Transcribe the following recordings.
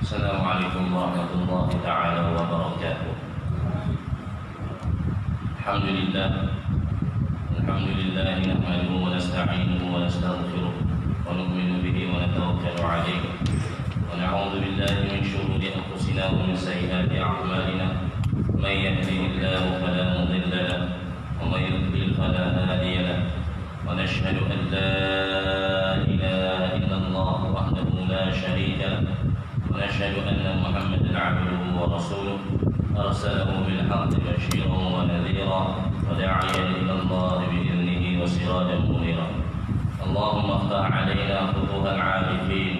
Assalamualaikum warahmatullahi taala wabarakatuh. Alhamdulillah nahmaduhu wa nasta'inuhu wa nastaghfiruh wa nu'minu bihi wa natawakkalu alayhi wa na'udzu billahi min shururi anfusina wa min sayyiati a'malina may yahdihillahu fala mudilla lahu wa may yudlil fala hadiya lahu wa nashhadu an la ilaha illallah wahdahu la sharika lahu ونشهد أن محمدا عبده ورسوله أرسله بالحق بشيرا ونذيرا وداعيا إلى الله بإذنه وسراجا منيرا اللهم افتح علينا فتوح العارفين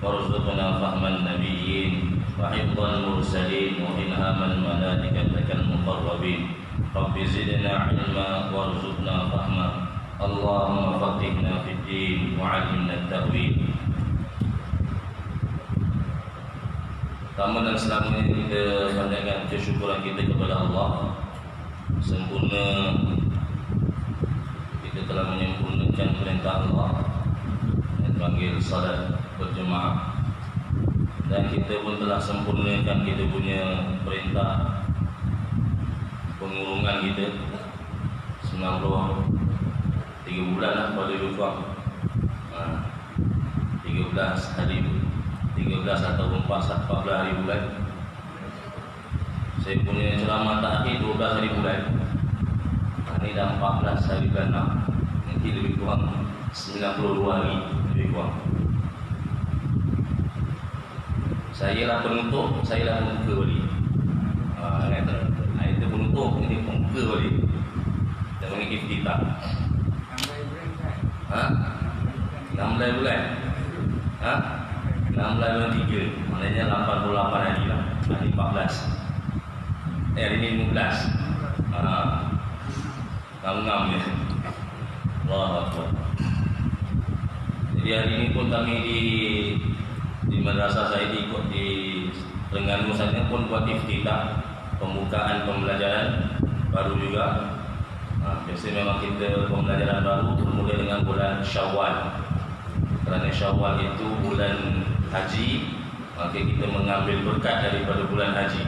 وارزقنا فهم النبيين وحفظ المرسلين وإلهام الملائكة المقربين رب زدنا علما وارزقنا فهما اللهم فقهنا في الدين وعلمنا التأويل. Pertama dan selamanya kita panjatkan kesyukuran kita kepada Allah. Sempurna kita telah menyempurnakan perintah Allah yang panggil salat berjemaah, dan kita pun telah sempurnakan kita punya perintah pengurungan kita 93 bulan lah pada lebih kurang 13 hari 13 atau 14 hari bulan. Saya punya ceramah terakhir 12 hari bulan. Ini dah 14 hari bulan 6. Nanti lebih kurang 92 hari lebih kurang. Saya lah penutup, saya lah pembuka balik. Itu penutup, ini pembuka balik. Kita panggil iftitah. 16 bulan. 16 bulan 3, maknanya 88 hari lah. Hari 14. Hari ini 15. Ngam-ngam ya. Allahu Akbar. Jadi hari ini pun kami di madrasah saya ikut di Terengganu sana pun buat iftitah, pembukaan pembelajaran baru juga. Biasanya memang kita pembelajaran baru bermula dengan bulan Syawal. Kerana Syawal itu bulan haji, maka kita mengambil berkat daripada bulan haji.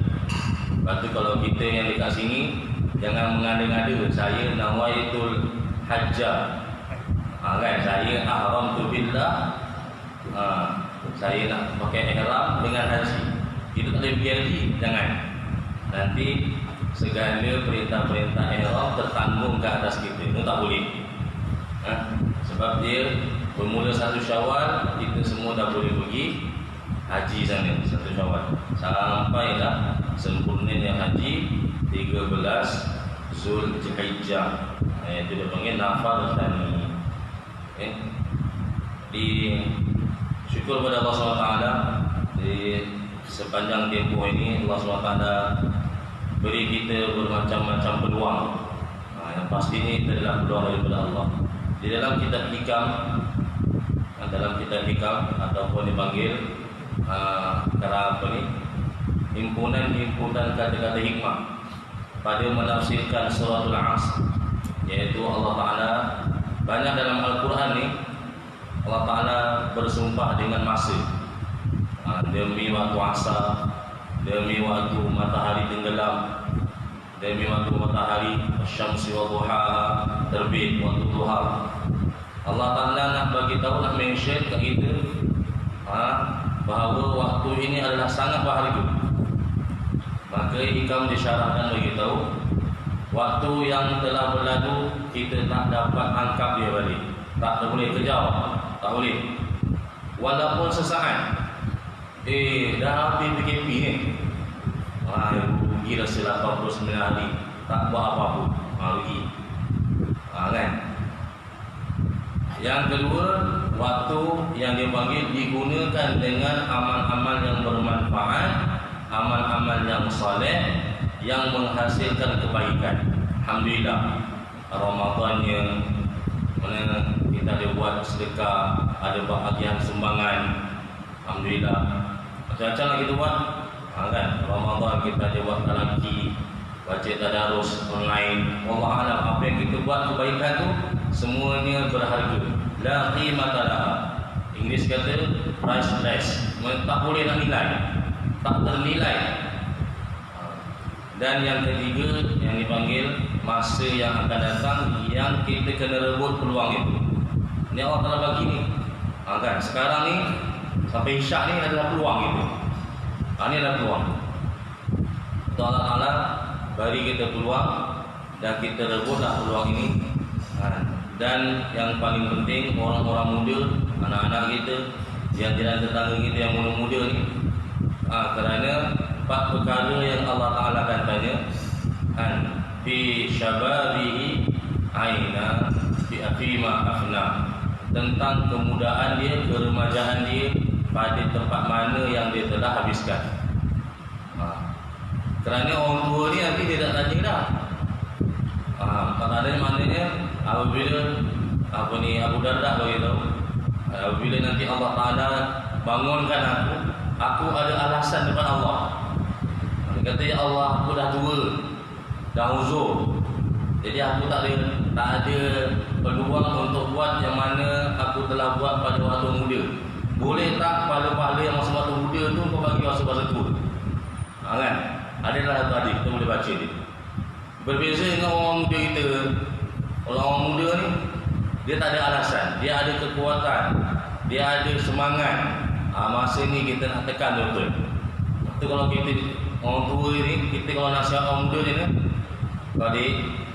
Lepas tu kalau kita yang dekat sini, jangan mengada-ngada, saya nawaitul hajjah, kan? Saya ahram tu billah, saya nak pakai ihram dengan haji. Kita tak boleh pergi haji, jangan. Nanti segala perintah-perintah ihram tertanggung ke atas kita, itu tak boleh. Sebab dia bermula 1 Syawal, kita semua dah boleh pergi haji sana 1 Syawal. Sampailah sempurnanya haji 13 Zulhijjah. Itu dia panggil nafar thani. Di syukur pada Allah SWT, di sepanjang tempoh ini Allah SWT beri kita bermacam-macam peluang. Yang pastinya itu adalah peluang daripada Allah. Di dalam kitab hikam ataupun dipanggil himpunan kata-kata hikmah pada menafsirkan suratul Asr, yaitu Allah Ta'ala banyak dalam Al-Quran ni Allah Ta'ala bersumpah dengan masa, demi waktu asar, demi waktu matahari tenggelam, demi waktu matahari syamsi wa duhaha terbit, waktu duha. Allah Ta'ala nak bagi tahu, nak mention kat kita bahawa waktu ini adalah sangat berharga. Maka hikam disyarahkan bagi tahu, waktu yang telah berlalu kita tak dapat angkat dia balik, tak boleh kejar, tak boleh. Walaupun sesaat, dah habis PKP ni, rugi rasa 89 hari tak buat apa-apa, rugi. Kan? Yang kedua, waktu yang dipanggil digunakan dengan amal-amal yang bermanfaat, amal-amal yang soleh, yang menghasilkan kebaikan. Alhamdulillah, Ramadannya mana kita ada buat sedekah, ada bahagian sumbangan. Alhamdulillah. Macam-macam lah kita buat. Kan? Ramadan kita ada buat talaki, baca tadarus online. Allah alam, apa yang kita buat kebaikan tu semuanya berharga. La qimata laha. Inggeris kata priceless. Tak boleh nak nilai. tak ternilai. Dan yang ketiga yang dipanggil masa yang akan datang yang kita kena rebut peluang itu. Ini Allah Ta'ala bagi ni. Kan sekarang ni sampai isyak ni adalah peluang itu. Ini adalah peluang. Allah Ta'ala bagi kita peluang dan kita rebutlah peluang ini. Dan yang paling penting orang-orang muda, anak-anak kita, yang jiran tetangga kita yang muda-muda ni, kerana 4 perkara yang Allah Ta'ala akan tanya, fi syababihi aina fi afima afna, tentang kemudaan dia, keremajaan dia, pada tempat mana yang dia telah habiskan. Kerana orang tua ni nanti dia tak tanya dah. Maknanya apabila Abu Darda bagi tahu, apabila nanti Allah Ta'ala bangunkan aku ada alasan depan Allah. Dia kata, ya Allah, aku dah tua, dah uzur, jadi aku tak ada peluang untuk buat yang mana aku telah buat pada waktu muda. Boleh tak pahala-pahala yang masa waktu muda tu kau bagi masa tua? Kan? Adalah satu hadis kita boleh baca dia. Berbeza dengan orang muda kita. Orang muda ni dia tak ada alasan, dia ada kekuatan, dia ada semangat. Masa ni kita nak tekan betul. Itu kalau kita orang tua ni, kita kalau nasihat orang muda ni,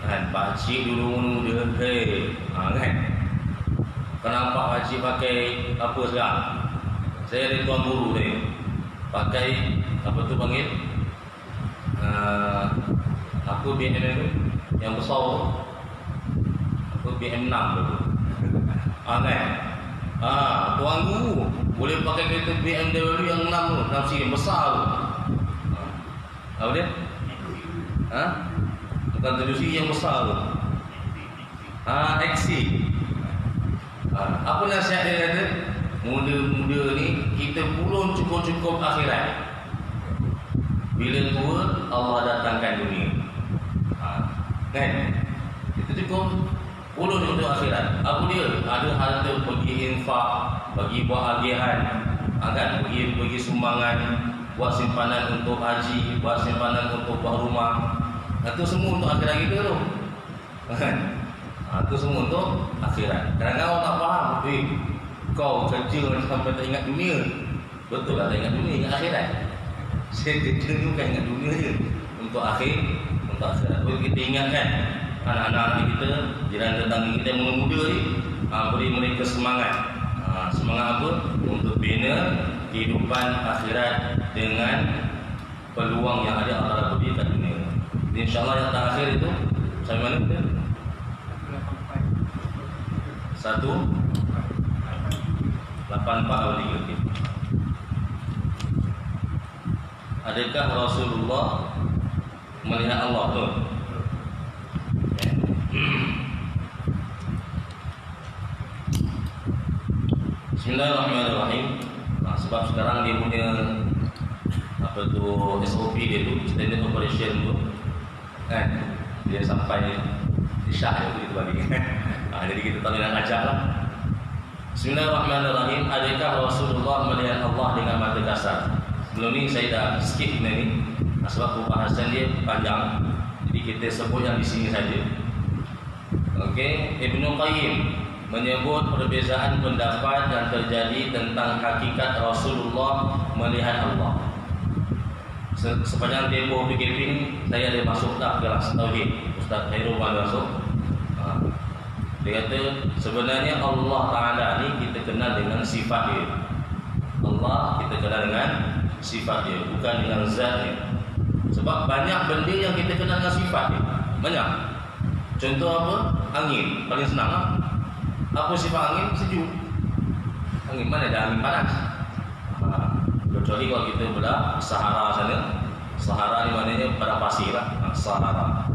kan, pakcik dulu muda, kan? Kau nampak pakcik pakai apa sekarang? Saya ada tuan guru ni, pakai apa tu panggil? Aku BM yang besar tu. Aku BM 6 tu. Kan? Tuan guru boleh pakai kereta BMW yang 6 tu, 6 siri besar tu. Apa dia? Bukan 7 siri yang besar tu. XC. Apa nasihat dia kata? Muda-muda ni kita belum cukup-cukup akhirat. Bila tua, Allah datangkan dunia. Kan? Itu cukup puluh untuk akhirat. Apa dia? Ada harta pergi infak, bagi buat agihan, kan? Bagi sumbangan, buat simpanan untuk haji, buat simpanan untuk buat rumah. Itu semua untuk akhirat kita tu. Kan? Itu semua untuk akhirat. Kadang-kadang orang tak faham. Kau kerja sampai tak ingat dunia. Betul lah, tak ingat dunia, ingat akhirat. Saya kerja ni bukan ingat dunia je, untuk akhirat. Jadi kita ingatkan anak-anak kita, jiran tetangga kita yang muda ni, beri mereka semangat. Semangat apa? Untuk bina kehidupan akhirat dengan peluang yang ada Allah beri kat dunia. InsyaAllah yang terakhir itu sampai mana kita? 184 atau 3. Adakah Rasulullah melihat Allah tu? Bismillahirrahmanirrahim. Sebab sekarang dia punya apa tu SOP dia tu, standard operation tu, kan? Dia sampai isyak dia tu balik. Jadi kita tak boleh nak ajak lah. Bismillahirrahmanirrahim. Adakah Rasulullah melihat Allah dengan mata kasar? Sebelum ni saya dah skip benda ni sebab pembahasan dia panjang. Jadi kita sebut yang di sini saja. Okey, Ibnu Qayyim menyebut perbezaan pendapat yang terjadi tentang hakikat Rasulullah melihat Allah. Sepanjang tempoh PKP ni saya ada masuk dah kelas tauhid. Ustaz Khairul masuk. Dia kata sebenarnya Allah Ta'ala ni kita kenal dengan sifat dia. Allah kita kenal dengan sifat dia, bukan dengan zat dia. Sebab banyak benda yang kita kenal dengan sifat dia. Banyak. Contoh apa? Angin. Paling senang lah. Apa sifat angin? Sejuk. Angin mana ada angin panas? Kecuali kalau kita belah Sahara sana. Sahara ni maknanya pada pasir lah. Sahara.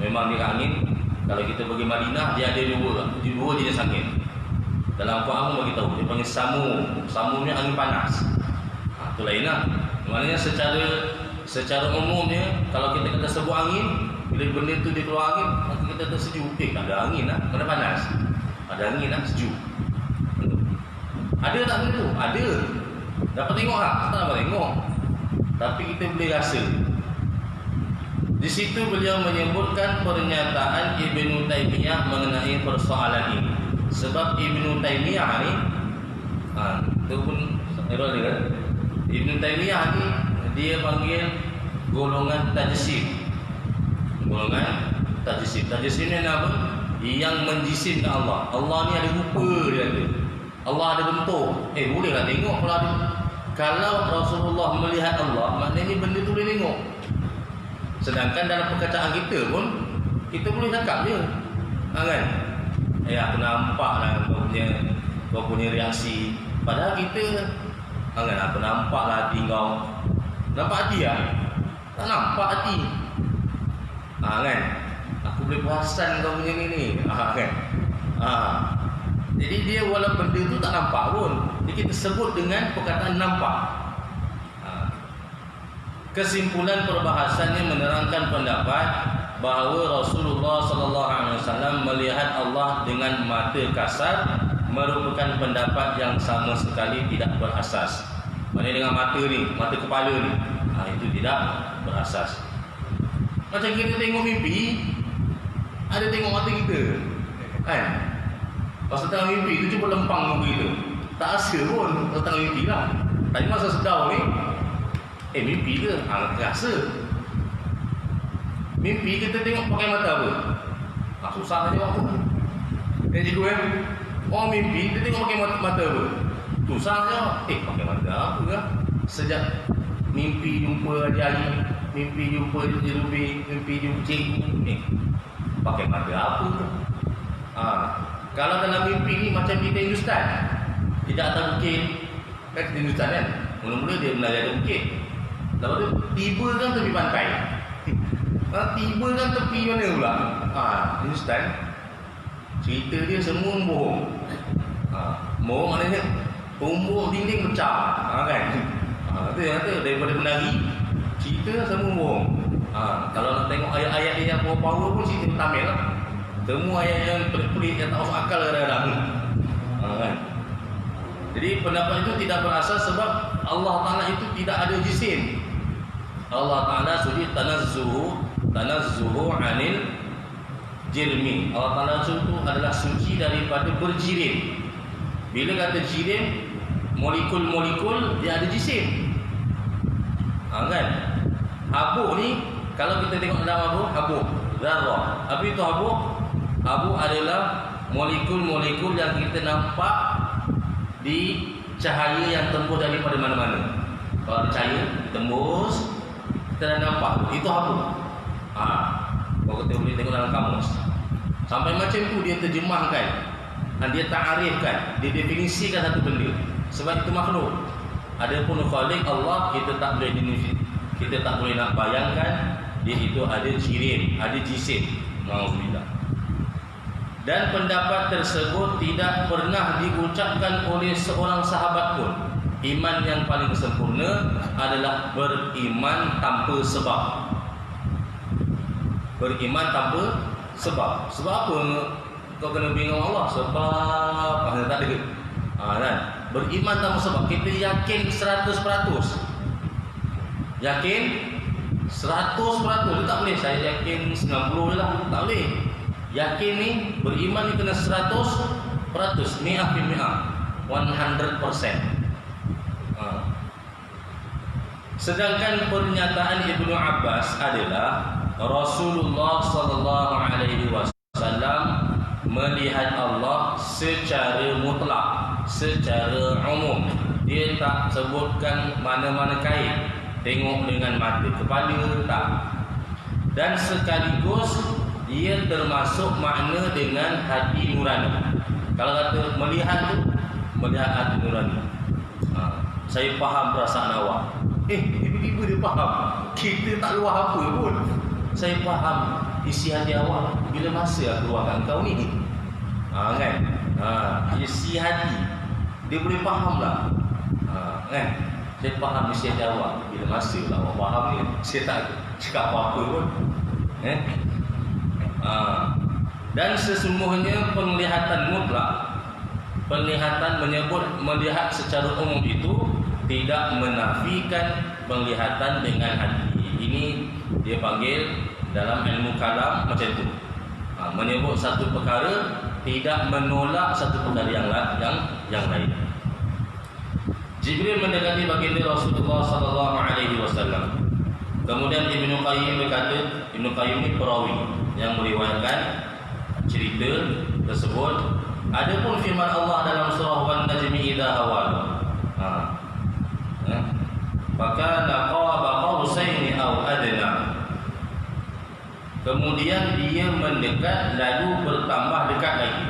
Memang dia angin. Kalau kita pergi Madinah, dia ada dua jenis angin. Dalam Quran pun bagi tahu, dia panggil samu. Samu ni angin panas. Itu lain lah. Maknanya secara umumnya, kalau kita kata sebuah angin, bila benda tu dia keluar angin, maka kita kata sejuk. Ada angin lah, kena panas. Ada angin lah, sejuk. Ada tak benda tu? Ada. Dapat tengok tak? Tak dapat tengok. tapi kita boleh rasa. Di situ beliau menyebutkan pernyataan Ibnu Taimiyah mengenai persoalan ini. Sebab Ibnu Taimiyah ni itu pun Ibnu Taimiyah ni dia panggil golongan tajsim. Golongan tajsim. Tajsim ni apa? Yang menjisimkan Allah. Allah ni ada rupa dia ada. Allah ada bentuk. Bolehlah tengok kalau ada. Kalau Rasulullah melihat Allah, maknanya benda tu boleh tengok. Sedangkan dalam perkataan kita pun kita boleh cakap je. Kan? Aku nampak lah kau punya reaksi. Padahal kita kan, aku nampak lah hati kau. Nampak hati lah? Tak nampak hati. Kan? Aku boleh perasan kau punya ni. Kan? Jadi dia walaupun benda tu tak nampak pun, jadi kita sebut dengan perkataan nampak. Kesimpulan perbahasannya menerangkan pendapat bahawa Rasulullah SAW melihat Allah dengan mata kasar merupakan pendapat yang sama sekali tidak berasas. Maksudnya dengan mata ni, mata kepala ni, itu tidak berasas. Macam kita tengok mimpi, ada tengok mata kita, kan? Pas tengah mimpi tu cuba lempang muka kita, tak rasa pun pas tengah mimpi lah. Tadi masa sedar ni, mimpi ke? Rasa. Mimpi kita tengok pakai mata apa? Susah jawab tu. Cikgu orang mimpi kita tengok pakai mata apa? Susah jawab. Pakai mata apa ke? Sejak mimpi jumpa hari-hari, mimpi jumpa jerubi, mimpi jumpa cikgu, pakai mata apa tu? Kalau dalam mimpi ni macam kita Hindustan, tidak atas bukit. Kan kita Hindustan kan? Mula-mula dia belajar ada bukit. Lepas tu tiba kan tepi pantai. Tiba kan tepi mana pula? Hindustan. Cerita dia semua bohong. Bohong maknanya tumbuk dinding pecah. Kan? Itu yang kata daripada menari, cerita semua bohong. Kalau nak tengok ayat-ayat dia yang power pun cerita Tamil lah. Semua ayat yang pelik-pelik yang tak masuk akal kadang-kadang. Kan? Jadi pendapat itu tidak berasas sebab Allah Ta'ala itu tidak ada jisim. Allah Ta'ala sujud tanazzuhu anil jirmi. Allah Ta'ala itu adalah suci daripada berjirim. Bila kata jirim, molekul-molekul dia ada jisim. Kan? Habuk ni, kalau kita tengok dalam habuk zarrah. Apa itu habuk? Habuk adalah molekul-molekul yang kita nampak di cahaya yang tembus daripada mana-mana. Kalau ada cahaya tembus, kita dah nampak itu habuk. Kalau kita boleh tengok dalam kamus, sampai macam tu dia terjemahkan, dia ta'arifkan, dia definisikan satu benda. Sebab itu makhluk. Adapun khaliq Allah, kita tak boleh nak bayangkan dia itu ada jirim, ada jisim. Alhamdulillah. Dan pendapat tersebut tidak pernah diucapkan oleh seorang sahabat pun. Iman yang paling sempurna adalah beriman tanpa sebab. Beriman tanpa sebab. Sebab apa kau kena bingung Allah? Sebab tak ada. Kan? Beriman tanpa sebab. Kita yakin 100%. Yakin 100%. Dia tak boleh saya yakin 90 lah. Tak boleh. Yakin ni, beriman ni kena 100%, mi'ah fi mi'ah, 100%. Sedangkan pernyataan Ibnu Abbas adalah Rasulullah sallallahu alaihi wasallam melihat Allah secara mutlak, secara umum. Dia tak sebutkan mana-mana kait, tengok dengan mata kepala tak. Dan sekaligus dia termasuk makna dengan hati nurani. Kalau kata melihat tu, melihat hati nurani. Saya faham perasaan awak. Tiba-tiba dia faham. Kita tak luah apa pun. Saya faham isi hati awak bila masa aku luahkan kau ni. Kan? Isi hati. Dia boleh faham lah. Kan? Saya faham isi hati awak bila masa lah awak faham ni. Saya tak cakap apa-apa pun. Dan sesungguhnya penglihatan mutlak, penglihatan menyebut melihat secara umum itu tidak menafikan penglihatan dengan hati. Ini dia panggil dalam ilmu kalam macam tu. Menyebut satu perkara tidak menolak satu perkara yang lain. Jibril mendekati baginda Rasulullah sallallahu alaihi wasallam. Kemudian Ibnu Qayyim berkata, Ibnu Qayyim ini perawi yang meriwayatkan cerita tersebut. Adapun firman Allah dalam surah Wan Najmi idza hawa. Maka qaba qausaini aw adna. Kemudian dia mendekat lalu bertambah dekat lagi.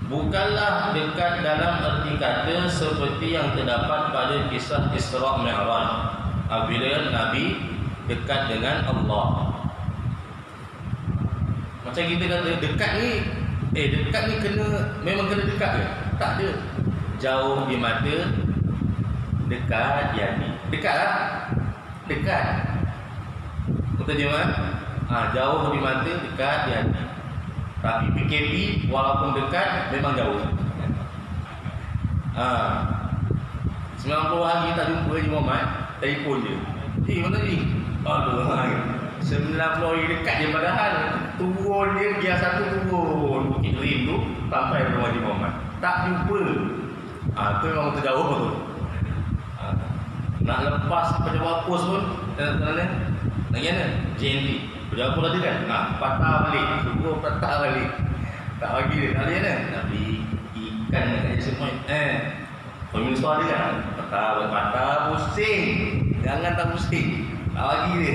Bukanlah dekat dalam erti kata seperti yang terdapat pada kisah Isra Mi'raj, apabila Nabi dekat dengan Allah. Macam kita kata dekat ni, dekat ni memang kena dekat ke? Tak ada. Jauh di mata, dekat di hati. Dekat lah. Dekat. Betul je kan? Jauh di mata, dekat di hati. Tapi PKP walaupun dekat memang jauh. 90 hari tak jumpa Haji Muhammad, telefon je. Mana ni? Aduh, 90 hari dekat je padahal. Turun dia, biar satu turun Bukit Rim tu sampai rumah Haji Muhammad. Tak jumpa. Tu memang terjauh tu. Nak lepas pejabat pos pun lagi mana? JNT. Pejabat pos tadi kan? Patah balik. Suruh patah balik. Tak bagi dia. Nak dia kan? Nak beli ikan dekat semua. Pemirsa dia kan? Patah pusing. Jangan tak pusing. Tak bagi dia.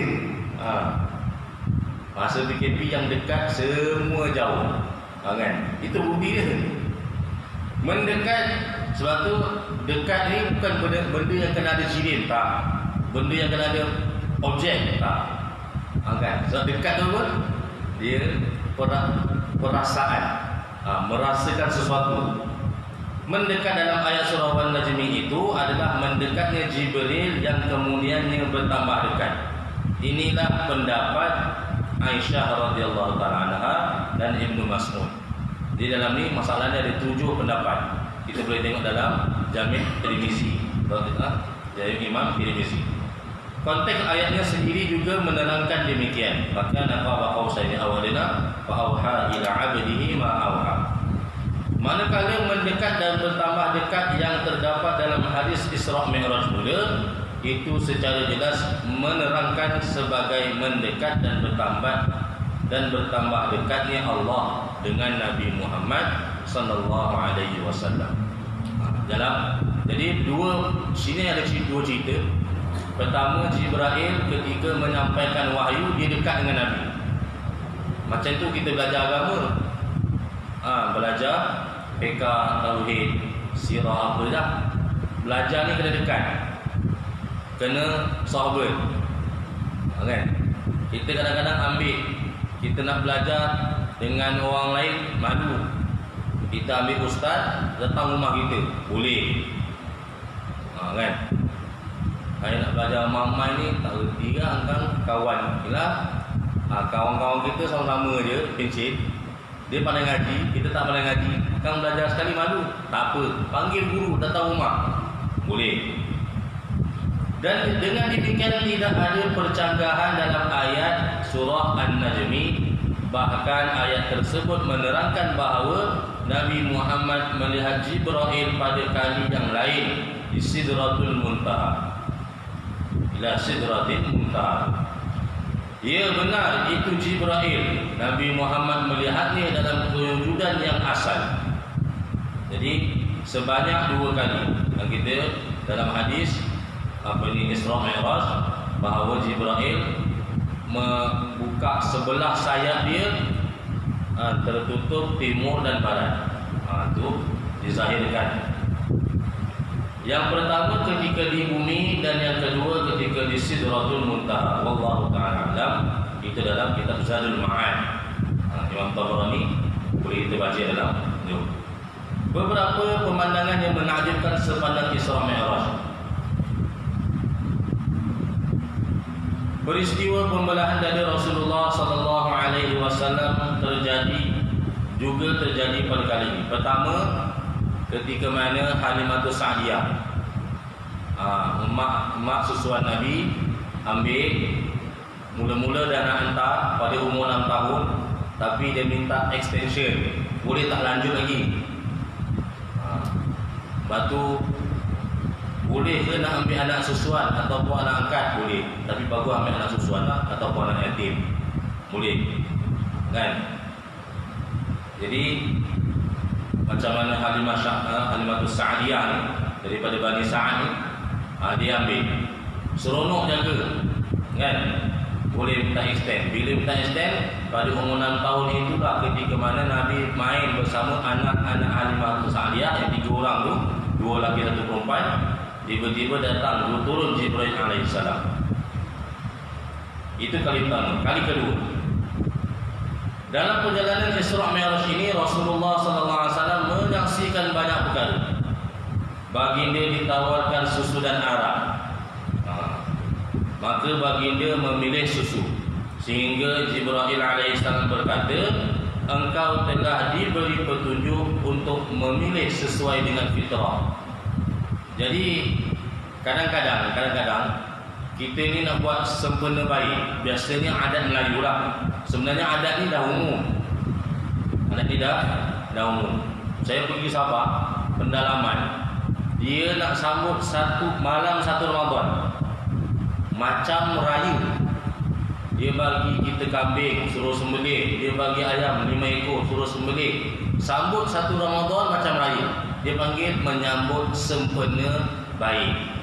Masa PKP yang dekat semua jauh. Kan? Itu bukti dia. Mendekat. Sebab tu dekat ni bukan benda yang kena ada sirin, tak. Benda yang kena ada objek, tak. Kan? Sebab dekat tu pun dia perasaan, merasakan sesuatu. Mendekat dalam ayat surah Wan Najmi itu adalah mendekatnya Jibril yang kemudiannya bertambah dekat. Inilah pendapat Aisyah radhiyallahu taala anha dan Ibnu Mas'ud. Di dalam ni masalahnya ada 7 pendapat. Kita boleh tengok dalam Jami' Tirmizi, Jami' Imam Tirmizi. Konteks ayatnya sendiri juga menerangkan demikian. Maka naqaba qausaini awalina fa auha ila 'abdihi ma auha. Manakala mendekat dan bertambah dekat yang terdapat dalam hadis Isra Mi'raj pula, itu secara jelas menerangkan sebagai mendekat dan bertambah dekatnya Allah dengan Nabi Muhammad sallallahu alaihi wasallam. Jadi sini ada 2 cerita. Pertama, Jibril ketika menyampaikan wahyu dia dekat dengan Nabi. Macam tu kita belajar agama. Belajar fiqh, tauhid, sirah apa dah. Belajar ni kena dekat. Kena sahabat. Kan? Kita kadang-kadang ambil, kita nak belajar dengan orang lain malu. Kita ambil ustaz datang rumah kita, boleh. Kan? Saya nak belajar mamai ni tak reti kan kawan. Yalah. Kawan-kawan kita sama-sama je pencet. Dia pandai ngaji, kita tak pandai ngaji. Kan belajar sekali malu. Tak apa, panggil guru datang rumah. Boleh. Dan dengan demikian tidak ada percanggahan dalam ayat surah An-Najmi. Bahkan ayat tersebut menerangkan bahawa Nabi Muhammad melihat Jibril pada kali yang lain di Sidratul Muntaha. Ila Sidratul Muntaha. Ya benar, itu Jibril. Nabi Muhammad melihatnya dalam kewujudan yang asal. Jadi sebanyak 2 kali. Dan kita dalam hadis Isra Mi'raj, bahawa Jibril membuka sebelah sayap dia tertutup timur dan barat. Itu dizahirkan. Yang pertama ketika di bumi dan yang kedua ketika di Sidratul Muntaha. Wallahu ta'ala alam. Itu dalam kitab Zadul Ma'ad. Imam Tabarani boleh kita baca dalam. Beberapa pemandangan yang menakjubkan sepanjang Isra Mi'raj. Peristiwa pembelahan dada Rasulullah sallallahu alaihi wasallam terjadi pada kali ini. Pertama, ketika mana Halimatus Sa'diyah Mak susuan Nabi ambil, mula-mula dah nak hantar pada umur 6 tahun, tapi dia minta extension, boleh tak lanjut lagi. Lepas tu boleh ke nak ambil anak susuan ataupun anak angkat? Boleh, tapi bagus ambil anak susuan lah, ataupun anak yatim. Boleh, kan? Jadi macam mana Halimatus Sa'diyah ni, daripada Bani Sa'ad ni, dia ambil, seronok jaga, kan? Boleh minta extend. Bila minta extend, pada umur 6 tahun itulah ketika mana Nabi main bersama anak-anak Halimatus Sa'diyah yang 3 orang tu, 2 lelaki 1 perempuan. Tiba-tiba datang turun Jibril alaihissalam. Itu kali pertama. Kali kedua, dalam perjalanan Isra' Mi'raj ini, Rasulullah SAW menyaksikan banyak perkara. Baginda ditawarkan susu dan arak, maka baginda memilih susu, sehingga Jibril alaihissalam berkata, engkau telah diberi petunjuk untuk memilih sesuai dengan fitrah. Jadi kadang-kadang kita ni nak buat sempena baik, biasanya adat Melayu lah. Sebenarnya adat ni dah umum. Adat ni dah umum. Saya pergi Sabah, pendalaman, dia nak sambut malam 1 Ramadan macam raya. Dia bagi kita kambing, suruh sembelih. Dia bagi ayam 5 ekor, suruh sembelih. Sambut 1 Ramadan macam raya. Dia panggil menyambut sempena baik.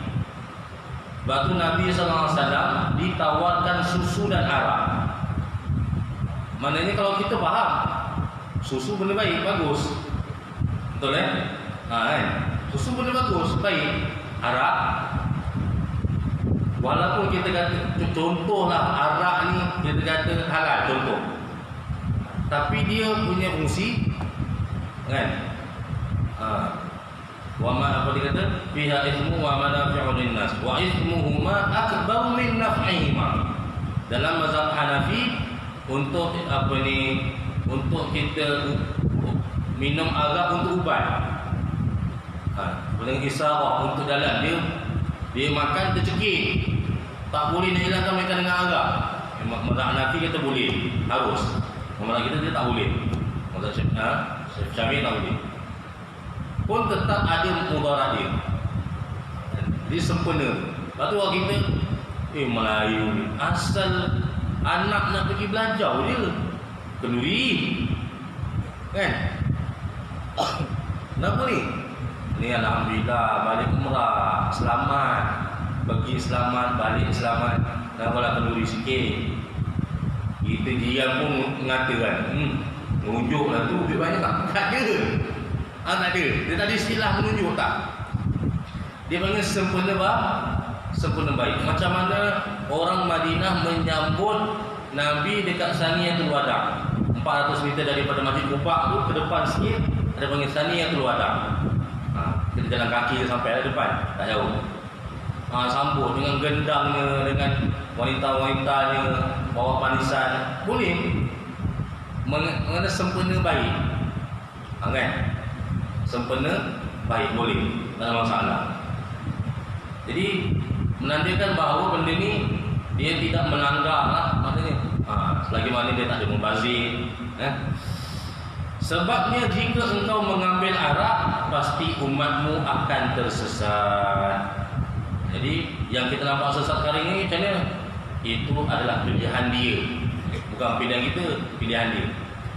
Lepas tu Nabi SAW ditawarkan susu dan arak. Maknanya kalau kita faham, susu benda baik, bagus. Betul kan? Susu benda bagus, baik. Arak, walaupun kita kata, contohlah arak ni kita kata halal, contoh, tapi dia punya fungsi, kan? Wa ma apa dia kata? Fiha ismu wa manafi'u linnas wa ismuhuma akbaru min naf'ihima. Dalam mazhab Hanafi, untuk untuk kita minum arak untuk ubat. Dengan isarah untuk jalan, dia makan tercekik, tak boleh nak hilangkan mereka dengan arak. Mazhab Hanafi kata boleh, harus. Mazhab kita dia tak boleh. Mazhab Syafi'i tak boleh. Pun tetap ada mudarat dia. Dia sempurna. Lepas tu orang kita, Melayu ni, asal anak nak pergi belajar dia kenduri, kan? Kenapa ni? Ni alhamdulillah balik umrah selamat, pergi selamat, balik selamat. Nampaklah kenduri sikit. Kita jiran pun mengatakan, menunjuklah tu duit banyak tak ada. Tak ada. Dia tak ada istilah menunjuk, tak. Dia panggil sempurna baik. Macam mana orang Madinah menyambut Nabi dekat Saniyatul Wada, 400 meter daripada Masjid Quba tu ke depan sikit, ada panggil Saniyatul Wada. Kita jalan kaki sampai ke depan, tak jauh. Sambut dengan gendangnya, dengan wanita-wanitanya, bawa panisan, boleh. Mengenai sempurna baik, kan? Sempurna baik boleh, tak ada masalah. Jadi menandakan bahawa benda ni dia tidak melanggar lah, maknanya selagi mana dia tak ada mubazir. Sebabnya jika engkau mengambil arak, pasti umatmu akan tersesat. Jadi yang kita nampak sesat sekarang ini macam mana? Itu adalah pilihan dia, bukan pilihan kita, pilihan dia.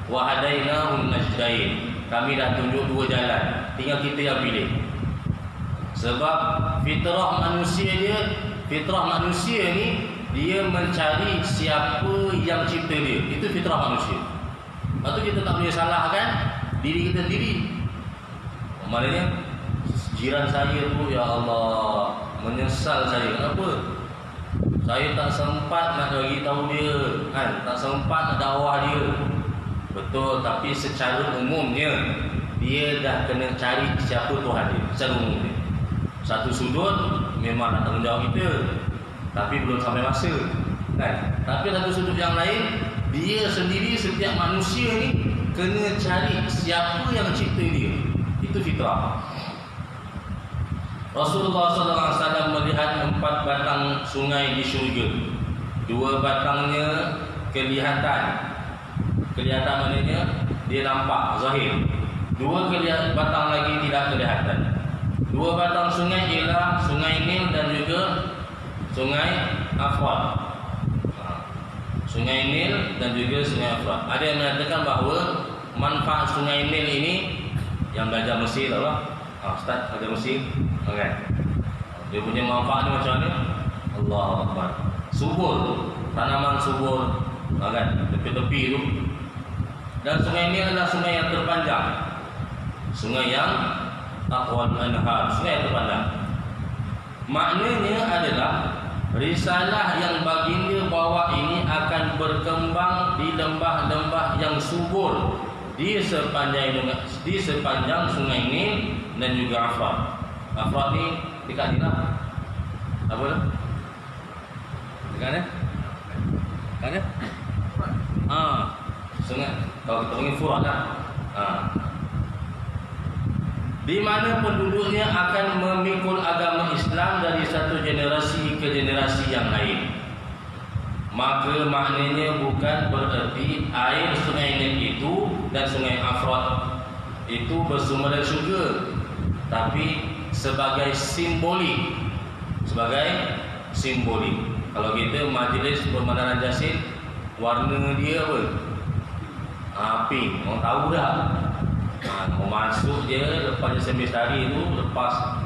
Wa hadainahum najdain, kami dah tunjuk 2 jalan, tinggal kita yang pilih. Sebab fitrah manusia ni, dia mencari siapa yang cipta dia. Itu fitrah manusia. Lepas tu kita tak boleh salahkan diri kita sendiri. Maknanya jiran saya tu, ya Allah, menyesal saya. Kenapa? Saya tak sempat nak bagi tahu dia, kan? Tak sempat nak dakwah dia. Betul, tapi secara umumnya dia dah kena cari siapa Tuhan dia. Secara umumnya, satu sudut memang nak tanggungjawab kita, tapi belum sampai masa, kan? Tapi satu sudut yang lain, dia sendiri, setiap manusia ni kena cari siapa yang cipta dia. Itu fitrah. Rasulullah SAW melihat 4 batang sungai di syurga. 2 batangnya kelihatan maknanya dia nampak zahir. 2 batang lagi tidak kelihatan. 2 batang sungai ialah sungai Nil dan juga sungai Afrat. Sungai Nil dan juga sungai Afrat. Ada yang mengatakan bahawa manfaat sungai Nil ini, yang belajar Mesir lah, Ustaz ada Mesir, okay. Dia punya manfaat ni macam mana? Allahu Akbar. Subur, tanaman subur, kan? Tepi-tepi tu. Dan sungai Nil adalah sungai yang terpanjang. Sungai yang aqwal anhar, sungai yang terpanjang. Maknanya adalah risalah yang baginda bawa ini akan berkembang di lembah-lembah yang subur di sepanjang sungai Nil dan juga Afrat. Afrat ni dekat ni lah. Apa tu? Dekat ni? Dekat ni? Sungai. Kalau kita panggil Furat lah. Di mana penduduknya akan memikul agama Islam dari satu generasi ke generasi yang lain. Maka maknanya bukan bererti air sungai Nil itu dan sungai Afrat itu bersumber dari syurga, tapi sebagai simbolik. Kalau kita majlis pemandangan Jasin, warna dia apa? Pink. Orang tahu dah. Kau masuk je, lepas je semestari tu, lepas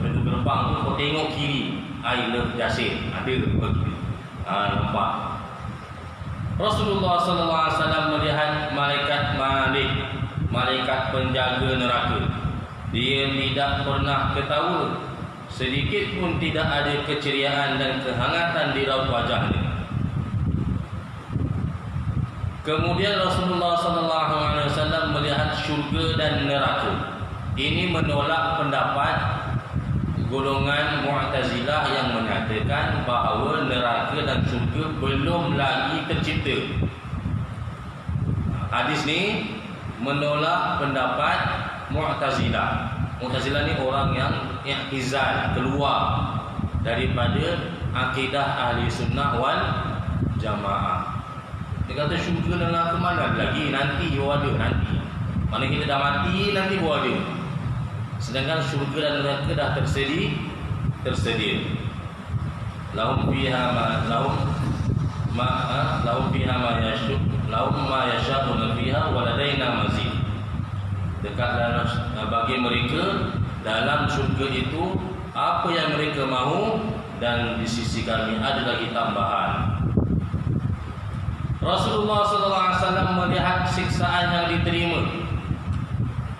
pintu gerbang tu, kau tengok kiri, I love Jasin, ada begitu. Nampak. Rasulullah SAW melihat malaikat Malik, malaikat penjaga neraka. Dia tidak pernah ketawa, sedikit pun tidak ada keceriaan dan kehangatan di raut wajahnya. Kemudian Rasulullah SAW melihat syurga dan neraka. Ini menolak pendapat golongan Mu'tazilah yang menyatakan bahawa neraka dan syurga belum lagi tercipta. Hadis ni menolak pendapat Mu'tazilah. Mu'tazilah ni orang yang i'tizal, keluar daripada akidah ahli sunnah wal jamaah. Dia kata syurga dan neraka mana lagi, nanti ada nanti. Mana kita dah mati nanti ada. Sedangkan syurga dan neraka dah tersedia. Lahum fiha ma yasha'una fiha wa ladaina mazid. Dekat dalam bagi mereka dalam syurga itu apa yang mereka mahu, dan di sisi kami ada lagi tambahan. Rasulullah SAW melihat siksaan yang diterima.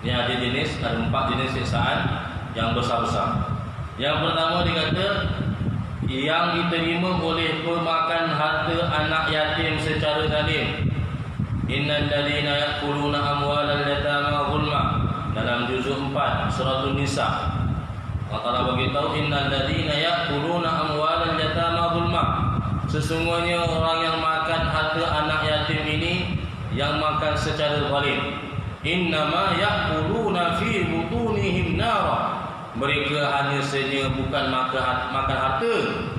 Ini ada 4 jenis siksaan yang besar-besar. Yang pertama dia kata, yang diterima oleh pemakan harta anak yatim secara zalim. Innal ladzina ya'kuluna amwalal yatama zulma, dalam juzuk 4 surah An-Nisa. Allah Taala beritahu, innal ladzina ya'kuluna amwalal yatama zulma. Sesungguhnya orang yang makan harta anak yatim ini yang makan secara zalim. Innama ya'kuluna fi butunihim nara. Mereka hanya saja bukan makan harta,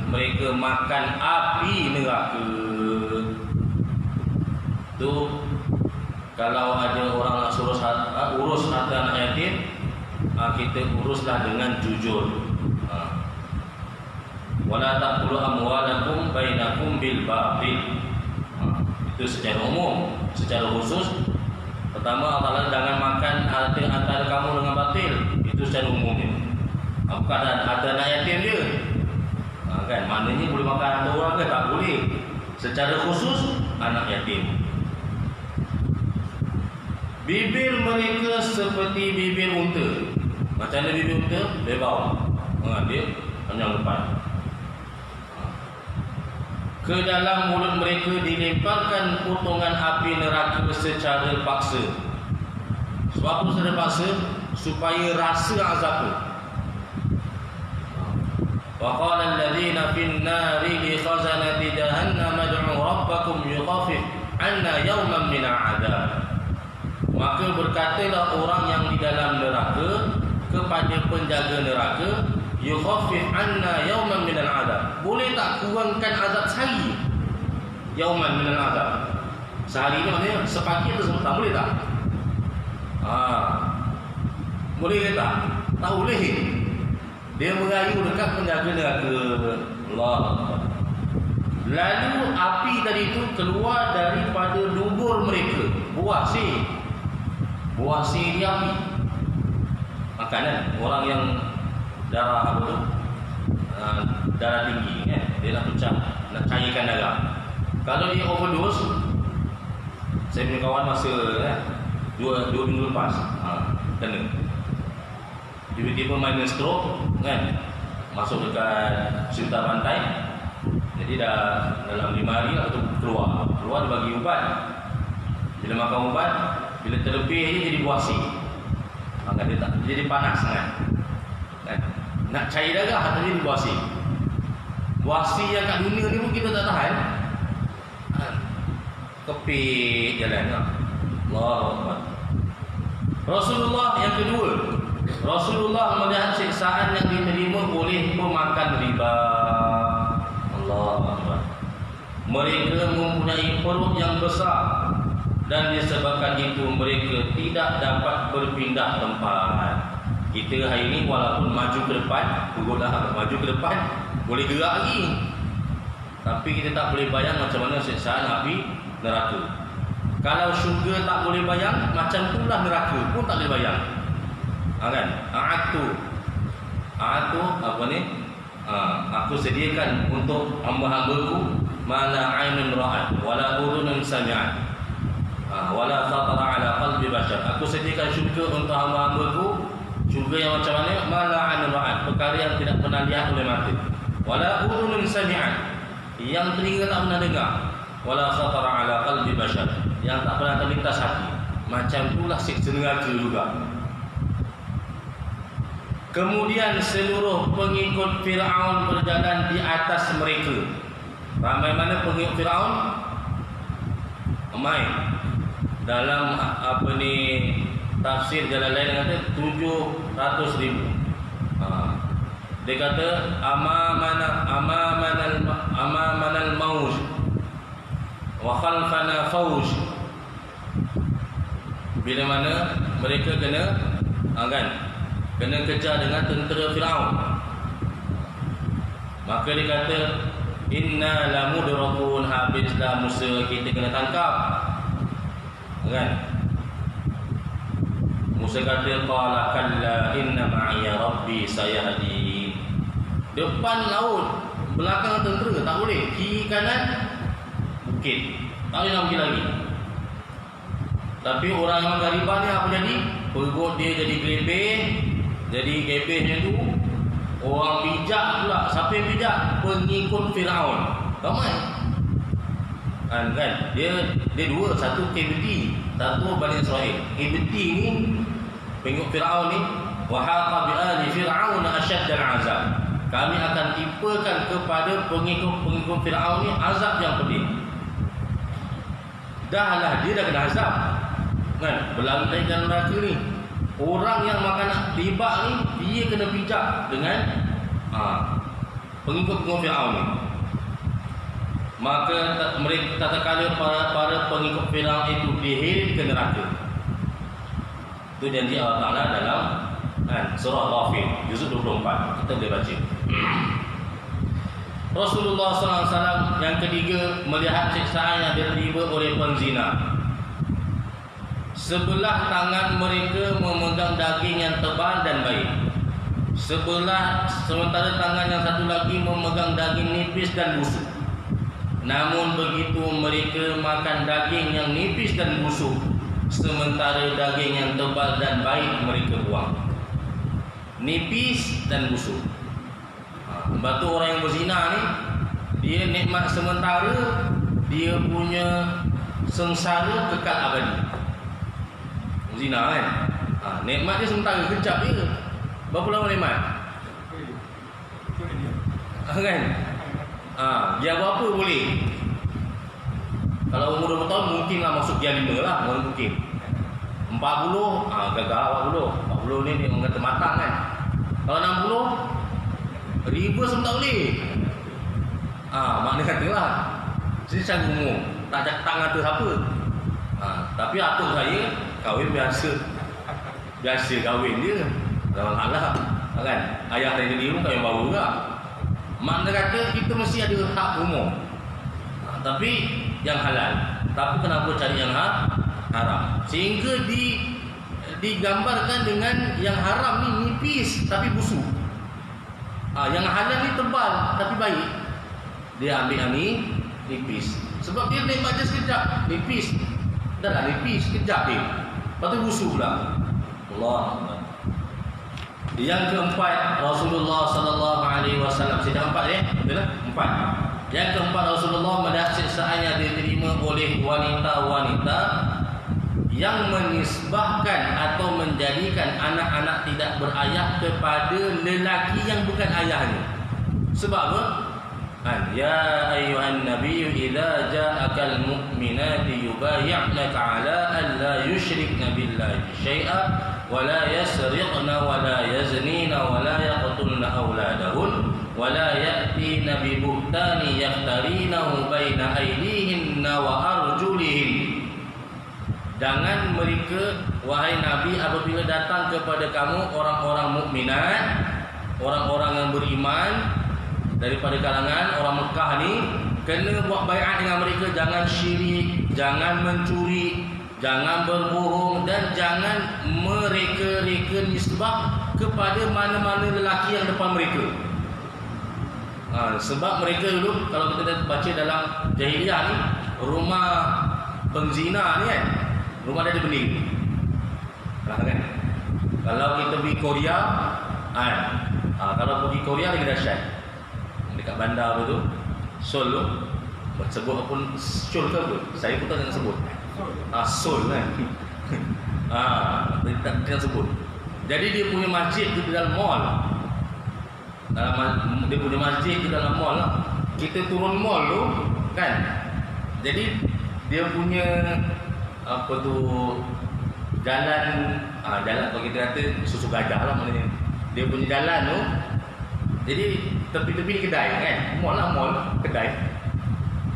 mereka makan api neraka. Tu kalau ada orang nak urus harta anak yatim, kita uruslah dengan jujur. Wala taqulu amwalakum bainakum bil batil. Itu secara umum. Secara khusus, pertama Allah jangan makan harta antara kamu dengan batil. Itu secara umumnya. Bukan harta anak yatim dia. Kan maknanya boleh makan harta orang ke? Tak boleh. Secara khusus anak yatim. Bibir mereka seperti bibir unta. Macam mana bibir unta? Lebau. Dia panjang depan. Ke dalam mulut mereka dilemparkan potongan api neraka secara paksa. Sebab apa secara paksa? Supaya rasa azabnya. Wa qala alladhina fin nari li khazanati jahannam ad'u rabbakum yukhafif 'anna yawman min 'adzab. Maka berkatalah orang yang di dalam neraka kepada kepada penjaga neraka, yukhaffif anna yawman minal azab. Boleh tak kurangkan azab sehari? Yawman minal azab. Sehari ni maknanya sepagi atau sebentar, boleh tak? Boleh ke tak? Tak boleh. Dia merayu dekat penjaga neraka. Allah. Lalu api tadi itu keluar daripada dubur mereka. Buah si dia api. Makanan orang yang darah apa tu? Darah tinggi kan? Dia nak pecah, nak cairkan darah. Kalau dia overdose, saya punya kawan masa dua minggu lepas kena. Tiba-tiba minor stroke kan, masuk dekat hospital pantai. Jadi dah dalam 5 hari lah keluar dia bagi ubat. Bila makan ubat, bila terlebih dia jadi buasi. Dia tak jadi panas kan. Nak cair darah tapi jadi buasi. Buasi yang kat dunia ni pun kita tak tahan. Kepit jalan lah. Allahu Akbar. Rasulullah yang kedua, Rasulullah melihat siksaan yang diterima oleh pemakan riba. Allahu Akbar. Mereka mempunyai perut yang besar dan disebabkan itu mereka tidak dapat berpindah tempat. Kita hari ini walaupun maju ke depan, maju ke depan boleh gerak lagi. Tapi kita tak boleh bayang macam mana siksaan api neraka. Kalau syurga tak boleh bayang, macam itulah neraka pun tak boleh bayang. Kan? A'atu apa ni? Aku sediakan untuk hamba-hambaku mana ainun ra'at wala udhunun sami'at wala khatara ala qalbi bashar. Aku sediakan syurga untuk hamba-hambaku, syurga yang macam mana? Mana ainun ra'at, perkara yang tidak pernah lihat oleh mata, wala udhunun sami'at, yang telinga tak pernah dengar, wala khatara ala qalbi bashar, yang tak pernah terlintas hati. Macam itulah siksa neraka juga. Kemudian seluruh pengikut Fir'aun berjalan di atas mereka. Ramai mana pengikut Fir'aun? Ramai. Dalam tafsir jalan lain kata 700,000. Dia kata amamanal mauj wa khalfana fauj. Bila mana mereka kena kejar dengan tentera Firaun, maka dia kata inna lamudrakun, habislah Musa, kita kena tangkap. Musa kata qala kalla inna ma'iya rabbi sayahdi. Depan laut, belakang tentera, tak boleh. Kiri kanan bukit, tak boleh nak pergi lagi. Tapi orang yang gharibah ni apa jadi? Perut dia jadi gelebeh. Jadi gebehnya tu orang bijak pula. Siapa yang bijak? Pengikut Firaun. Ramai. Kan? Dia dua, satu KBT, satu Bani Israel. KBT ni pengikut Firaun ni, wa haqa bi ali fir'aun asyaddal azab. Kami akan timpakan kepada pengikut Firaun ni azab yang pedih. Dahlah dia dah kena azab. Berlantai dalam neraka ni. Orang yang makan riba ni, dia kena bijak dengan pengikut Firaun ni. Maka mereka tatkala para pengikut Firaun itu dihirim ke neraka. Itu janji Allah Ta'ala dalam surah Ghafir juzuk 24. Kita boleh baca. Rasulullah SAW yang ketiga melihat siksaan yang diterima oleh penzina. Sebelah tangan mereka memegang daging yang tebal dan baik. Sementara tangan yang satu lagi memegang daging nipis dan busuk. Namun begitu mereka makan daging yang nipis dan busuk, sementara daging yang tebal dan baik mereka buang. Nipis dan busuk. Sebab tu orang yang berzina ni, dia nikmat sementara, dia punya sengsara kekal abadi. Zina kan? Nikmat dia sementara, kejap je. Berapa lama nikmat? Kan? Dia apa boleh. Kalau umur 20 tahun mungkinlah masuk dia 5 lah, mungkin. 40, gagal 40. 40 ni dia orang kata matang kan. Kalau 60 reverse pun tak boleh. Maknanya katalah sini saya umum tak datang ada siapa. Tapi atuk saya kahwin biasa kahwin dia dalam halah kan. Ayah saya sendiri pun kahwin baru juga. Makna kata kita mesti ada hak umum. Tapi yang halal. Tapi kenapa cari yang haram? Sehingga digambarkan dengan yang haram ni nipis tapi busuk. Yang halal ni tebal tapi baik. Dia ambil yang ni nipis. Sebab dia nikmat je sekejap, nipis. Dah lah nipis sekejap dia. Lepas tu busuk pula. Allah. Yang keempat, Rasulullah sallallahu alaihi wasallam. Sudah 4 betul tak? 4. Yang keempat, Rasulullah mendapat siksaannya diterima oleh wanita-wanita yang menisbahkan atau menjadikan anak-anak tidak berayah kepada lelaki yang bukan ayahnya. Sebab apa? Ya ayyuhan nabiyyu idza ja'akal mu'minati yubayyi'naka 'ala an la yushrikna billahi syai'a wa la yasriqna wa la yaznina wa la yaqtulna awladahun wa la ya'tina bi buhtani yaftarinahu baina aydihinna wa arjulihin. Jangan mereka, wahai Nabi, apabila datang kepada kamu orang-orang mukminat, orang-orang yang beriman daripada kalangan orang Mekah ni, kena buat baiat dengan mereka. Jangan syirik, jangan mencuri, jangan berbohong, dan jangan mereka-reka nisbah kepada mana-mana lelaki yang depan mereka. Sebab mereka dulu, kalau kita baca dalam jahiliyah ni, rumah penzina ni kan, rumah dia ada bening. Kan? Kalau kita pergi Korea, kalau pergi Korea lagi dahsyat. Dekat bandar apa tu, Seoul tu, sebut apa Seoul ke apa? Saya pun tak nak sebut. Seoul kan. Tak sebut. Jadi dia punya masjid tu di dalam mall. Dia punya masjid di dalam mall lah. Kita turun mall tu kan. Jadi dia punya apa tu jalan kalau kita kata susu gajah lah maknanya. Dia punya jalan tu, jadi tepi-tepi ni kedai kan. Mall lah, mall, kedai.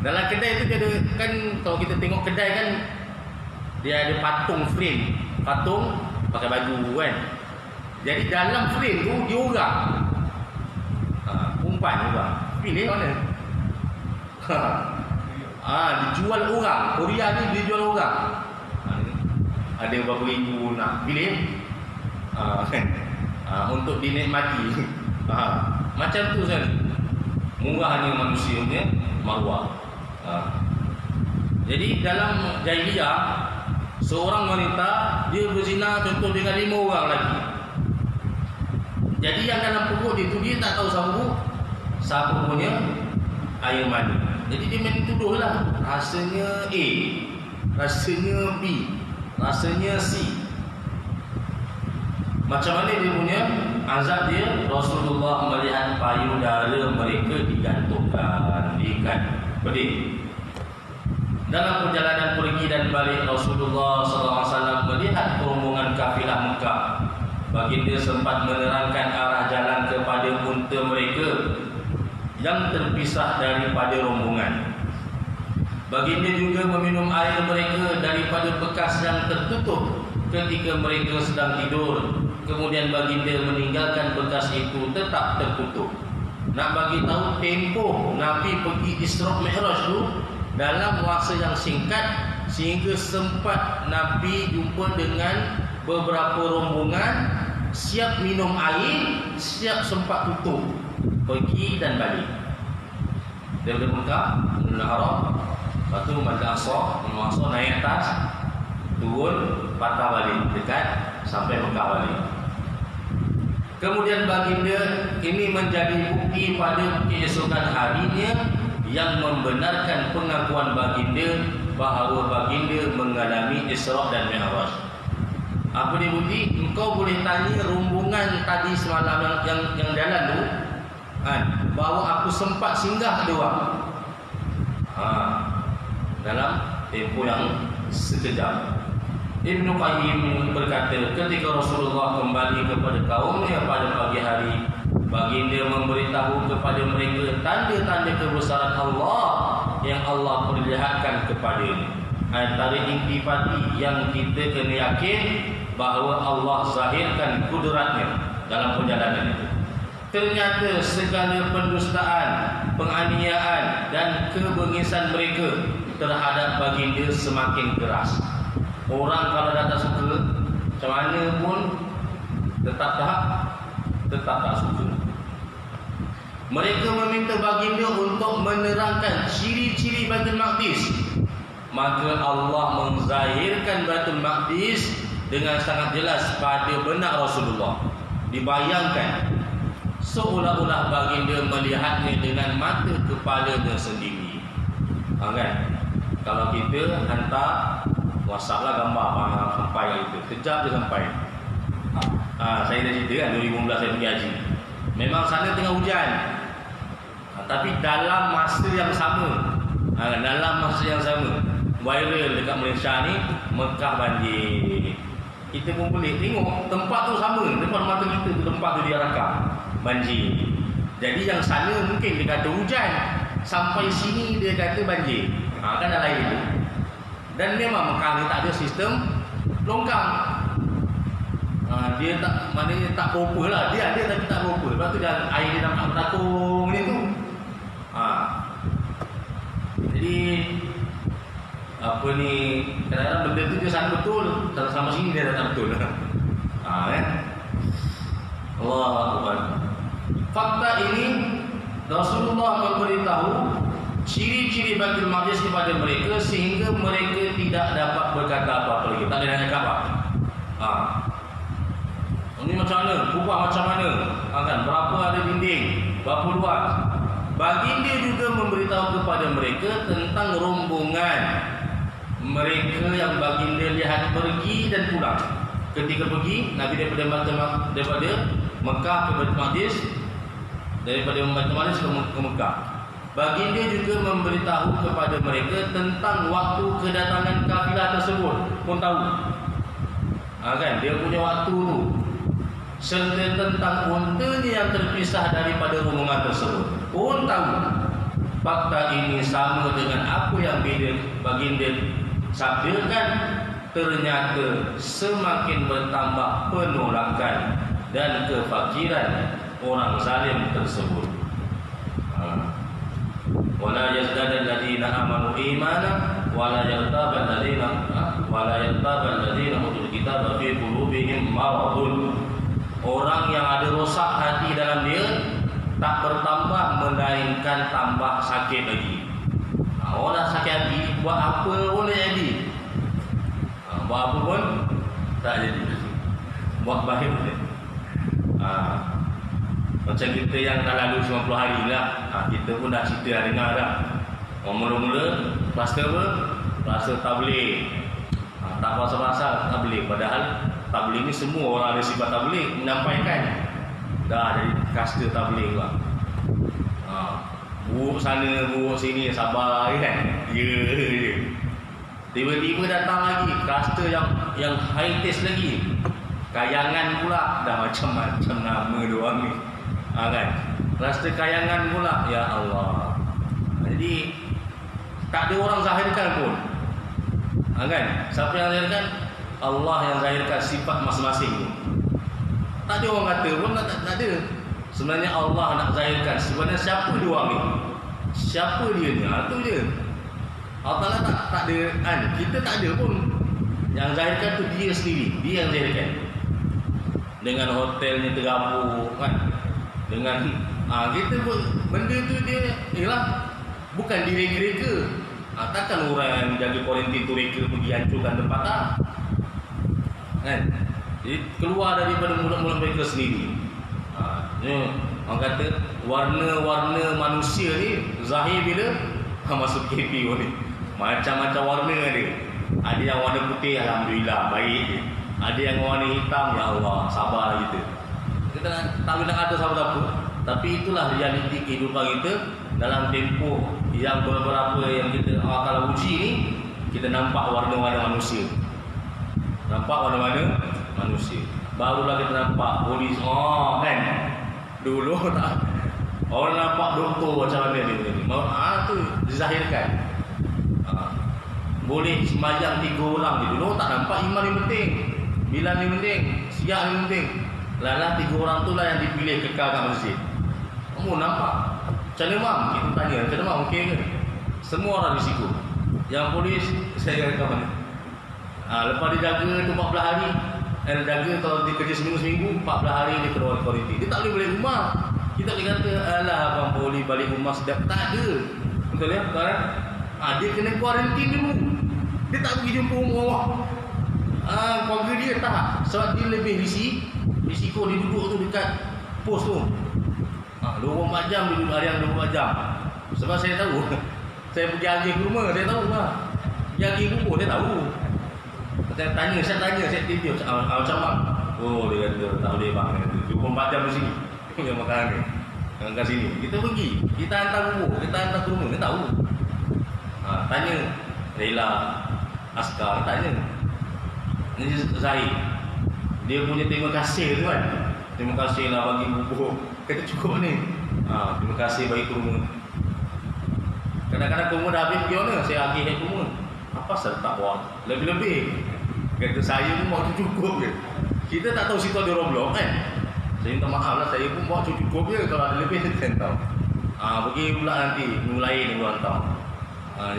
Dalam kedai tu dia ada, kan kalau kita tengok kedai kan, dia ada patung frame. Patung pakai baju kan. Jadi dalam frame tu dia orang. Umpan juga. Pilih mana? Dijual orang. Korea ni dijual orang. Ada berapa ribu nak pilih. Untuk dinikmati. Macam tu kan. Murahnya manusia punya maruah. Jadi dalam jahiliyah, seorang wanita dia berzina contoh dengan 5 orang lagi. Jadi yang dalam perut dia tu, dia tak tahu siapa punya air mani. Jadi dia main tuduh lah. Rasanya A, rasanya B, rasanya C. Macam mana dia punya azab dia? Rasulullah melihat payudara mereka digantungkan, diikat pedih. Dalam perjalanan pergi dan balik, Rasulullah SAW melihat rombongan kafilah Mekah. Baginda sempat menerangkan arah jalan kepada unta mereka yang terpisah daripada rombongan. Baginda juga meminum air mereka daripada bekas yang tertutup ketika mereka sedang tidur. Kemudian baginda meninggalkan bekas itu tetap tertutup. Nak bagi tahu tempoh Nabi pergi Isra Mi'raj tu dalam masa yang singkat, sehingga sempat Nabi jumpa dengan beberapa rombongan, siap minum air, siap sempat tutup, pergi dan balik. Daripada Mekah, Masjidil Haram, lepas tu Masjid Aqsa, naik atas, turun, patah balik, dekat sampai Mekah balik. Kemudian baginda ini menjadi bukti pada keesokan harinya yang membenarkan pengakuan baginda bahawa baginda mengalami Isra dan Mi'raj. Apa dia bukti? Engkau boleh tanya rombongan tadi semalam yang jalan tu, bahawa aku sempat singgah dia orang. Dalam tempoh yang sekejap. Ibnu Qayyim berkata, ketika Rasulullah kembali kepada kaumnya pada pagi hari, baginda memberitahu kepada mereka tanda-tanda kebesaran Allah yang Allah perlihatkan kepadanya. Antara intipati yang kita kena yakin bahawa Allah zahirkan kudratnya dalam perjalanan itu. Ternyata segala pendustaan, penganiayaan dan kebengisan mereka terhadap baginda semakin keras. Orang kalau dah tak suka, macam mana pun tetap tak suka. Mereka meminta baginda untuk menerangkan ciri-ciri Baitul Maqdis. Maka Allah menzahirkan Baitul Maqdis dengan sangat jelas pada benak Rasulullah. Dibayangkan seolah-olah baginda melihatnya dengan mata kepalanya sendiri. Kan? Kalau kita hantar WhatsApp lah gambar sampai itu, kejap je sampai. Saya dah cerita kan 2015 saya pergi haji. Memang sana tengah hujan, tapi dalam masa yang sama, viral dekat Malaysia ni, Mekah banjir. Kita pun boleh tengok tempat tu sama, depan mata kita tu, tempat tu dia rakam banjir. Jadi yang sana mungkin dia kata hujan, sampai sini dia kata banjir. Kan dah lain tu. Dan memang Mekah ni tak ada sistem longkang. Dia tak, maknanya tak proper lah. Dia ada tapi tak proper. Lepas tu air dia nampak bertakung macam tu. Jadi apa ni, kadang-kadang benda tu dia sana betul, sama sini dia tak betul. Kan? Allahu Akbar. Fakta ini Rasulullah memberitahu ciri-ciri Baitul Maqdis kepada mereka sehingga mereka tidak dapat berkata apa-apa lagi. Tak ada nak cakap apa. Ini macam mana? Kubah macam mana? Kan? Berapa ada dinding? Berapa luas? Baginda juga memberitahu kepada mereka tentang rombongan mereka yang baginda lihat pergi dan pulang. Ketika pergi, Nabi daripada Mekah ke Baitul Maqdis, daripada Baitul Maqdis ke Mekah. Baginda juga memberitahu kepada mereka tentang waktu kedatangan kafilah tersebut. Pun tahu. Kan? Dia punya waktu tu. Serta tentang untanya yang terpisah daripada rombongan tersebut. Pun tahu. Fakta ini sama dengan apa yang baginda sabdakan. Ternyata semakin bertambah penolakan dan kefakiran orang zalim tersebut. Wala yazdada alladziina aamanu iimanan wala yartaba alladziina utul kitaba fi qulubihim maradun. Orang yang ada rosak hati dalam dia tak bertambah melainkan tambah sakit lagi. Orang sakit hati buat apa pun tak jadi. Buat apa pun tak jadi. Buat baik boleh. Macam kita yang dah lalu 90 hari lah, kita pun dah cerita dah dengar dah. Mula-mula kluster apa? Kluster tabligh. Tak pasal-pasal tabligh. Padahal tabligh ni semua orang ada sifat tabligh, menyampaikan. Dah jadi kluster tabligh lah. Buruk sana, buruk sini, sabar kan? Ya. Tiba-tiba datang lagi kluster yang high taste lagi. Kayangan pula, dah macam-macam nama doang ni. Kan? Kluster kayangan pula, ya Allah. Jadi tak ada orang zahirkan pun. Kan? Siapa yang zahirkan? Allah yang zahirkan sifat masing-masing tu. Tak ada orang kata pun, tak ada. Sebenarnya Allah nak zahirkan sebenarnya siapa dia orang ni? Siapa dia ni? Itu je. Allah tak ada kan? Kita tak ada pun. Yang zahirkan tu dia sendiri. Dia yang zahirkan. Dengan hotelnya terabur kan? Dengan kita pun benda tu dia ialah bukan direka-reka. Takkan orang yang jaga kuarantin tu reka pergi hancurkan tempat tak? Kan? Jadi keluar daripada mulut-mulut mereka sendiri. Orang kata warna-warna manusia ni zahir bila masuk KPO ni. Macam-macam warna ada. Ada yang warna putih, alhamdulillah baik je. Ada yang warna hitam, ya Allah sabar kita. Kita tak nak ada siapa-siapa. Tapi itulah realiti kehidupan kita dalam tempoh yang beberapa yang kita kalau uji ni, kita nampak warna-warna manusia. Nampak mana-mana manusia. Barulah kita nampak polis. Oh kan. Dulu tak. Orang nampak doktor macam mana dia ni. Tu dizahirkan. Boleh sembahyang 3 orang je. Dulu tak nampak imam yang penting. Bilal yang penting. Siap yang penting. Lalah 3 orang tu lah yang dipilih kekal kat masjid. Kamu nampak? Macam mana mam? Kita tanya. Macam mana mam? Okey ke? Semua orang risiko. Yang polis, saya kata mana? Lepas dia jaga tu 14 hari. Dia jaga kalau dia kerja seminggu-seminggu, 14 hari dia keluar kuarantin. Dia tak boleh balik rumah. Kita boleh kata, alah abang boleh balik rumah sedap. Tak ada. Betul ya? Kan? Dia kena kuarantin dulu. Dia tak pergi jumpa rumah. Keluarga dia tak. Sebab dia lebih risiko dia duduk tu dekat pos tu. 24 jam dia duduk harian 24 jam. Sebab saya tahu. Saya pergi agih ke rumah, saya tahu lah. Pergi agih ke rumah, saya tahu. Saya tanya, saya tanya macam mana? Oh, dia kata tak boleh bang. 24 jam di sini. Yang makanan ni. Yang kat sini. Kita pergi. Kita hantar rumah. Kita hantar ke rumah. Kita tahu. Tanya. Rela askar. Tanya. Ini Zahid. Dia punya terima kasih tu kan. Terima kasih lah bagi bubuk. Kata cukup ni. Terima kasih bagi kurma. Kadang-kadang kurma dah habis pergi mana? Saya agih kurma. Apa pasal tak buat? Lebih-lebih. Kata saya pun buat tu cukup je. Kita tak tahu situ ada roblok kan. Saya minta maaf lah. Saya pun buat tu cukup je. Kalau ada lebih saya tahu. Pergi pula nanti. Mulai ni bulan tahun.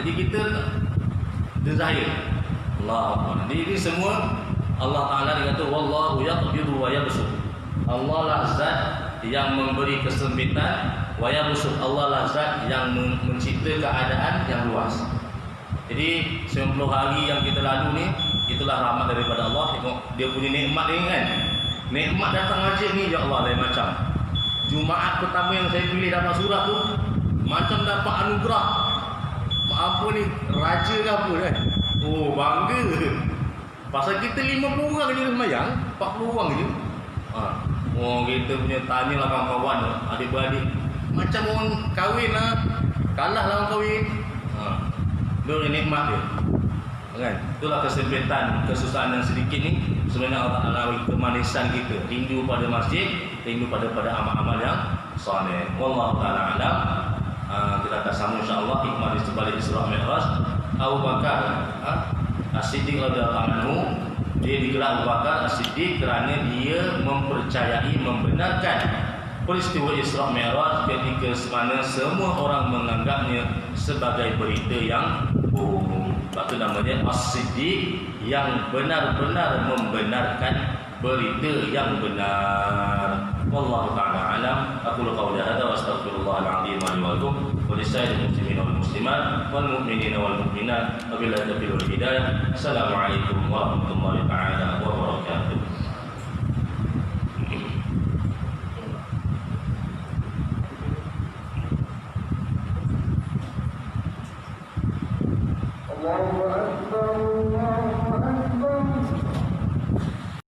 Jadi kita Zahir. Allah. Jadi semua Allah Ta'ala dia kata wallahu yaqbidu wa yabsut. Allah lah zat yang memberi kesempitan, wa yabsut. Allah lah zat yang mencipta keadaan yang luas. Jadi 90 hari yang kita lalu ni, itulah rahmat daripada Allah. Tengok dia punya nikmat ni kan. Nikmat datang masjid ni ya Allah lain macam. Jumaat pertama yang saya pilih dapat surah tu macam dapat anugerah. Apa ni, raja ke apa kan. Oh bangga. Pasal kita 50 orang je sembahyang, 40 orang je. Kita punya tanyalah kawan-kawan, adik-beradik. Macam orang kahwin lah. Kalah lah orang kahwin. Dia nikmat dia. Kan? Itulah kesempitan, kesusahan yang sedikit ni. Sebenarnya Allah Ta'ala kemanisan kita. Rindu pada masjid, rindu pada amal-amal yang soleh. Wallahu ta'ala alam. Kita akan sambung insya-Allah hikmah di sebalik Isra Mi'raj. Abu Bakar As-Siddiq radhiyallahu anhu, dia digelar Abu Bakar As-Siddiq kerana dia mempercayai, membenarkan peristiwa Isra Mi'raj ketika semana semua orang menganggapnya sebagai berita yang bohong. Sebab itu namanya As-Siddiq, yang benar-benar membenarkan berita yang benar. Wallahu ta'ala alam. Aqulu qawli hadza wa astaghfirullahal azim li wa lakum wa lisa'iril muslimin wal muslimat wal mu'minin wal mu'minat wa billahi taufiq wal hidayah. Assalamualaikum warahmatullahi ta'ala wabarakatuh. Allahu akbar.